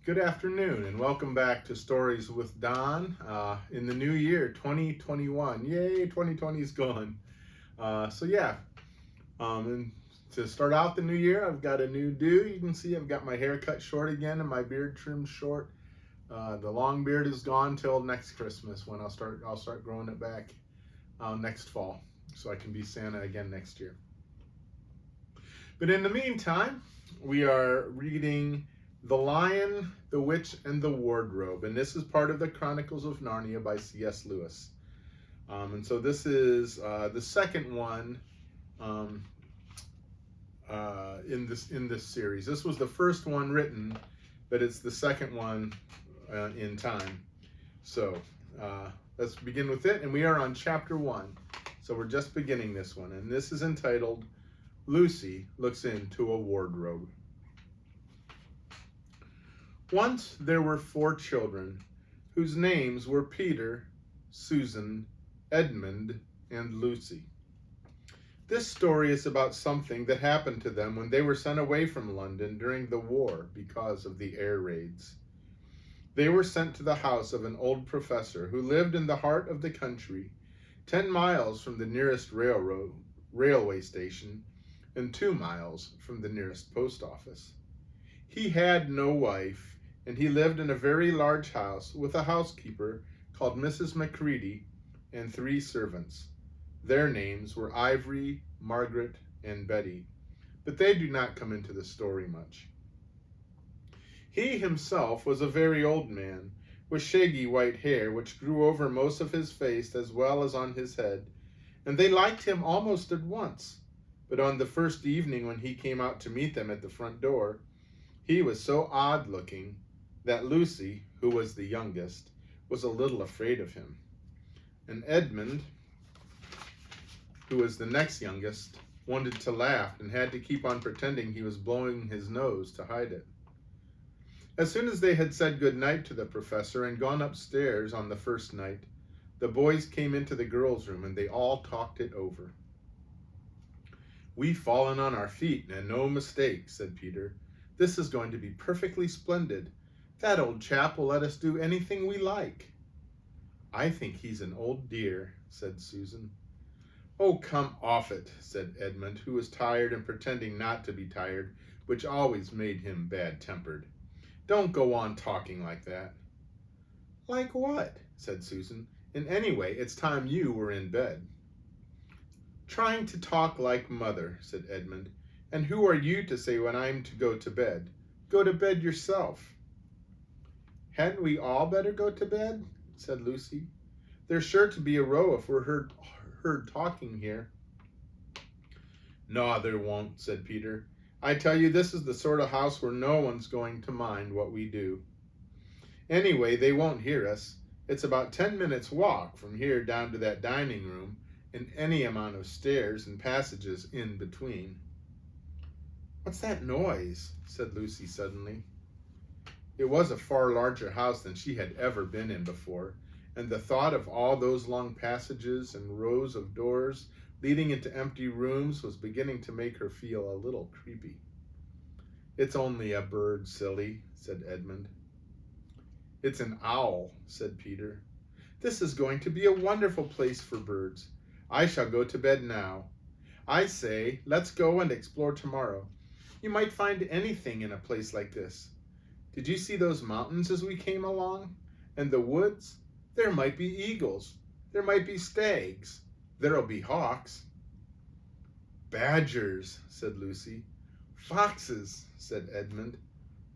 Good afternoon, and welcome back to Stories with Don in the new year, 2021. Yay, 2020 is gone. And to start out the new year, I've got a new do. You can see I've got my hair cut short again and my beard trimmed short. The long beard is gone till next Christmas when I'll start growing it back next fall, so I can be Santa again next year. But in the meantime, we are reading The Lion, the Witch, and the Wardrobe. And this is part of the Chronicles of Narnia by C.S. Lewis. And so this is the second one um, in this series. This was the first one written, but it's the second one in time. So let's begin with it. And we are on chapter 1. So we're just beginning this one. And this is entitled Lucy Looks into a Wardrobe. Once there were 4 children, whose names were Peter, Susan, Edmund, and Lucy. This story is about something that happened to them when they were sent away from London during the war because of the air raids. They were sent to the house of an old professor who lived in the heart of the country, 10 miles from the nearest railway station and 2 miles from the nearest post office. He had no wife, and he lived in a very large house with a housekeeper called Mrs. Macready and 3 servants. Their names were Ivory, Margaret, and Betty, but they do not come into the story much. He himself was a very old man, with shaggy white hair which grew over most of his face as well as on his head, and they liked him almost at once. But on the first evening when he came out to meet them at the front door, he was so odd-looking that Lucy, who was the youngest, was a little afraid of him. And Edmund, who was the next youngest, wanted to laugh and had to keep on pretending he was blowing his nose to hide it. As soon as they had said good night to the professor and gone upstairs on the first night, the boys came into the girls' room and they all talked it over. "We've fallen on our feet, and no mistake," said Peter. "This is going to be perfectly splendid. That old chap will let us do anything we like." "I think he's an old dear," said Susan. "Oh, come off it," said Edmund, who was tired and pretending not to be tired, which always made him bad-tempered. "Don't go on talking like that." "Like what?" said Susan. "And anyway, it's time you were in bed." "Trying to talk like mother," said Edmund. "And who are you to say when I'm to go to bed? Go to bed yourself." "Hadn't we all better go to bed?" said Lucy. "There's sure to be a row if we're heard talking here." "No, there won't," said Peter. "I tell you, this is the sort of house where no one's going to mind what we do. Anyway, they won't hear us. It's about 10 minutes' walk from here down to that dining room, and any amount of stairs and passages in between." "What's that noise?" said Lucy suddenly. It was a far larger house than she had ever been in before, and the thought of all those long passages and rows of doors leading into empty rooms was beginning to make her feel a little creepy. "It's only a bird, silly," said Edmund. "It's an owl," said Peter. "This is going to be a wonderful place for birds. I shall go to bed now. I say, let's go and explore tomorrow. You might find anything in a place like this. Did you see those mountains as we came along? And the woods? There might be eagles. There might be stags. There'll be hawks." "Badgers," said Lucy. "Foxes," said Edmund.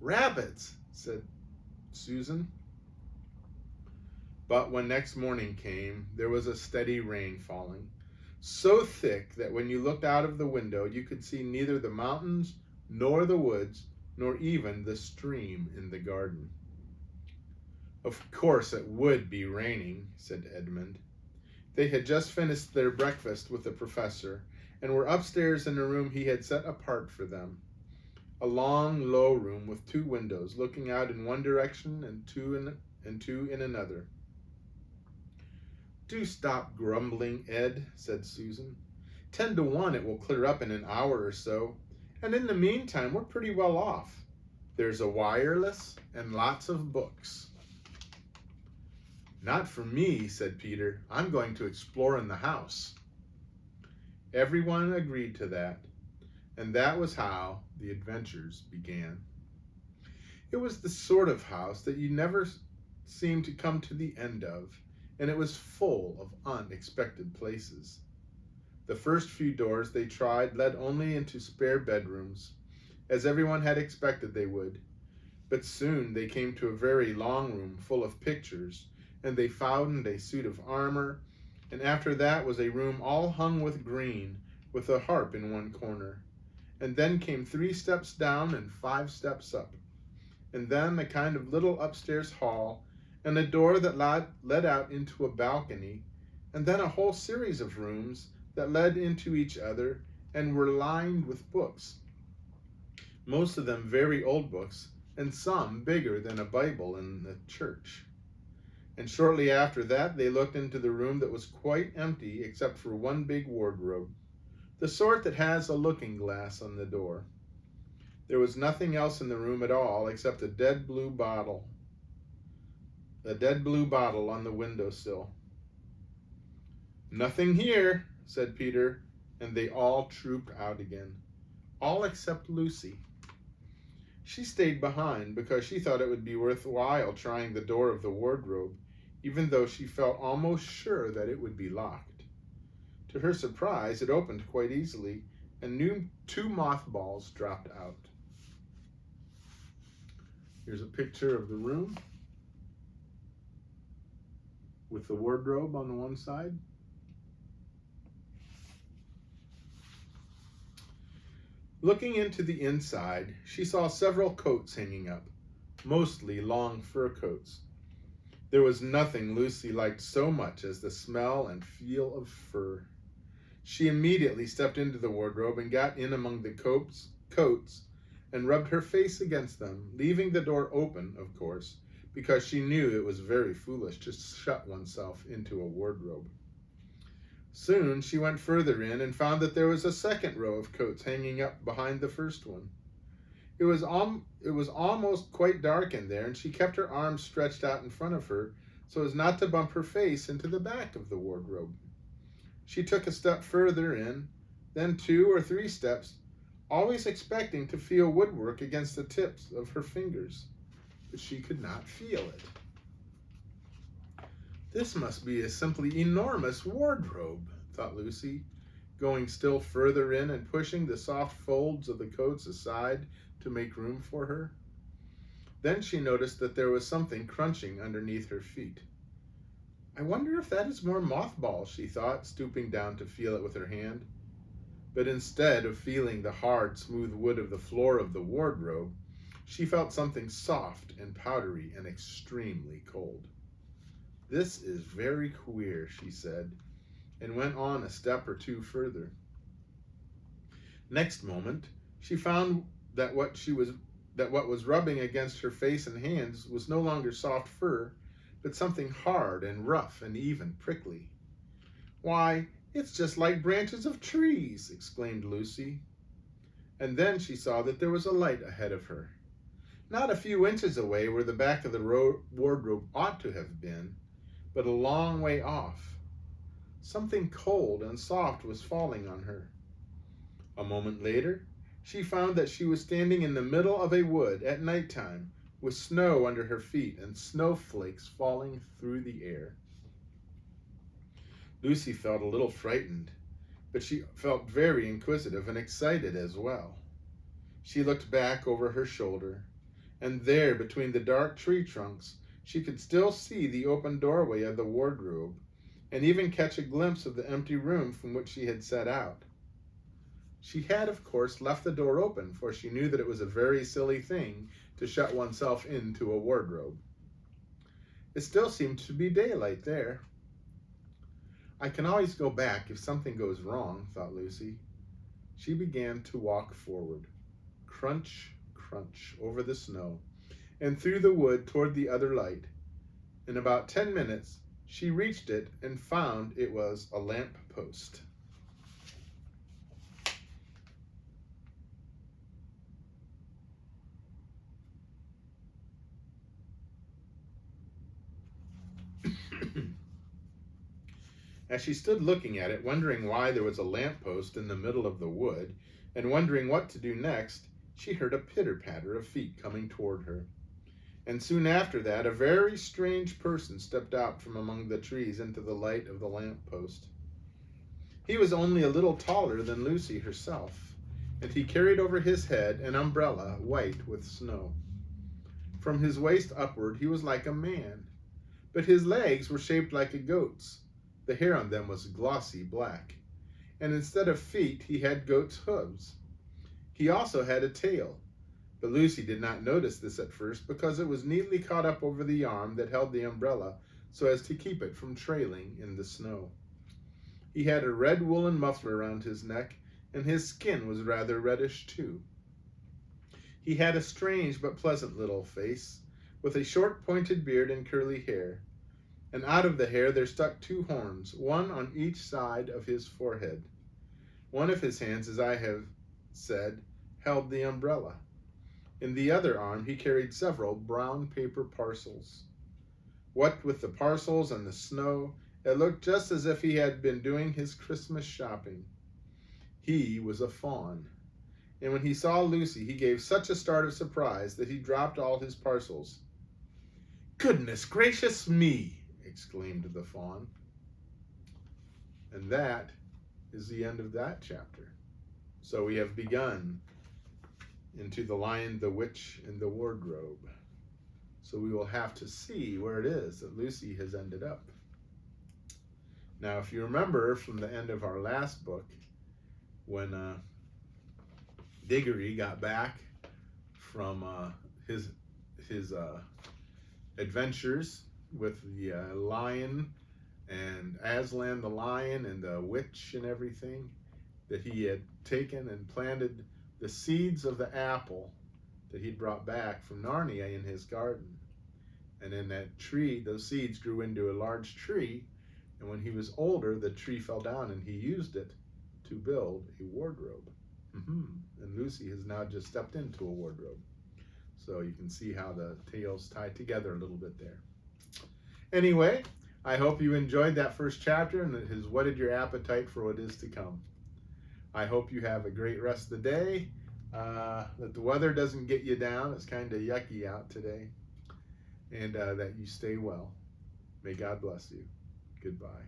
"Rabbits," said Susan. But when next morning came, there was a steady rain falling, so thick that when you looked out of the window, you could see neither the mountains nor the woods, nor even the stream in the garden. "Of course it would be raining," said Edmund. They had just finished their breakfast with the professor, and were upstairs in a room he had set apart for them. A long, low room with 2 windows looking out in one direction and two in another. "Do stop grumbling, Ed," said Susan. 10 to 1 it will clear up in an hour or so, and in the meantime we're pretty well off. There's a wireless and lots of books. Not for me, said Peter. I'm going to explore in the house. Everyone agreed to that, and that was how the adventures began. It was the sort of house that you never seemed to come to the end of, and it was full of unexpected places. The first few doors they tried led only into spare bedrooms, as everyone had expected they would. But soon they came to a very long room full of pictures, and they found a suit of armor, and after that was a room all hung with green, with a harp in one corner. And then came 3 steps down and 5 steps up, and then a kind of little upstairs hall, and a door that led out into a balcony, and then a whole series of rooms that led into each other and were lined with books, most of them very old books, and some bigger than a Bible in the church. And shortly after that they looked into the room that was quite empty except for one big wardrobe, the sort that has a looking glass on the door. There was nothing else in the room at all except a dead blue bottle on the windowsill. Nothing here, said Peter, and they all trooped out again, all except Lucy. She stayed behind because she thought it would be worthwhile trying the door of the wardrobe, even though she felt almost sure that it would be locked. To her surprise, it opened quite easily, and 2 mothballs dropped out. Here's a picture of the room with the wardrobe on the one side. Looking into the inside, she saw several coats hanging up, mostly long fur coats. There was nothing Lucy liked so much as the smell and feel of fur. She immediately stepped into the wardrobe and got in among the coats and rubbed her face against them, leaving the door open, of course, because she knew it was very foolish to shut oneself into a wardrobe. Soon she went further in and found that there was a second row of coats hanging up behind the first one. It was almost quite dark in there, and she kept her arms stretched out in front of her so as not to bump her face into the back of the wardrobe. She took a step further in, then 2 or 3 steps, always expecting to feel woodwork against the tips of her fingers, but she could not feel it. This must be a simply enormous wardrobe, thought Lucy, going still further in and pushing the soft folds of the coats aside to make room for her. Then she noticed that there was something crunching underneath her feet. I wonder if that is more mothballs, she thought, stooping down to feel it with her hand. But instead of feeling the hard, smooth wood of the floor of the wardrobe, she felt something soft and powdery and extremely cold. This is very queer, she said, and went on a step or 2 further. Next moment, she found that what was rubbing against her face and hands was no longer soft fur, but something hard and rough and even prickly. Why, it's just like branches of trees, exclaimed Lucy. And then she saw that there was a light ahead of her. Not a few inches away where the back of the wardrobe ought to have been, but a long way off. Something cold and soft was falling on her. A moment later, she found that she was standing in the middle of a wood at nighttime, with snow under her feet and snowflakes falling through the air. Lucy felt a little frightened, but she felt very inquisitive and excited as well. She looked back over her shoulder, and there, between the dark tree trunks, she could still see the open doorway of the wardrobe, and even catch a glimpse of the empty room from which she had set out. She had, of course, left the door open, for she knew that it was a very silly thing to shut oneself into a wardrobe. It still seemed to be daylight there. I can always go back if something goes wrong, thought Lucy. She began to walk forward, crunch, crunch, over the snow, and through the wood toward the other light. In about 10 minutes, she reached it and found it was a lamp post. As she stood looking at it, wondering why there was a lamppost in the middle of the wood, and wondering what to do next, she heard a pitter-patter of feet coming toward her. And soon after that, a very strange person stepped out from among the trees into the light of the lamppost. He was only a little taller than Lucy herself, and he carried over his head an umbrella white with snow. From his waist upward he was like a man, but his legs were shaped like a goat's. The hair on them was glossy black, and instead of feet he had goat's hooves. He also had a tail, but Lucy did not notice this at first because it was neatly caught up over the arm that held the umbrella so as to keep it from trailing in the snow. He had a red woolen muffler around his neck, and his skin was rather reddish too. He had a strange but pleasant little face, with a short pointed beard and curly hair, and out of the hair there stuck two horns, one on each side of his forehead. One of his hands, as I have said, held the umbrella. In the other arm he carried several brown paper parcels. What with the parcels and the snow, it looked just as if he had been doing his Christmas shopping. He was a fawn, and when he saw Lucy he gave such a start of surprise that he dropped all his parcels. "Goodness gracious me!" exclaimed the fawn. And that is the end of that chapter. So we have begun into The Lion, the Witch, and the Wardrobe. So we will have to see where it is that Lucy has ended up. Now, if you remember from the end of our last book, when Diggory got back from his adventures with the lion and Aslan the lion and the witch and everything, that he had taken and planted the seeds of the apple that he'd brought back from Narnia in his garden. And in that tree, those seeds grew into a large tree, and when he was older, the tree fell down and he used it to build a wardrobe. And Lucy has now just stepped into a wardrobe. So you can see how the tales tie together a little bit there. Anyway, I hope you enjoyed that first chapter and it has whetted your appetite for what is to come. I hope you have a great rest of the day, that the weather doesn't get you down. It's kind of yucky out today. And that you stay well. May God bless you. Goodbye.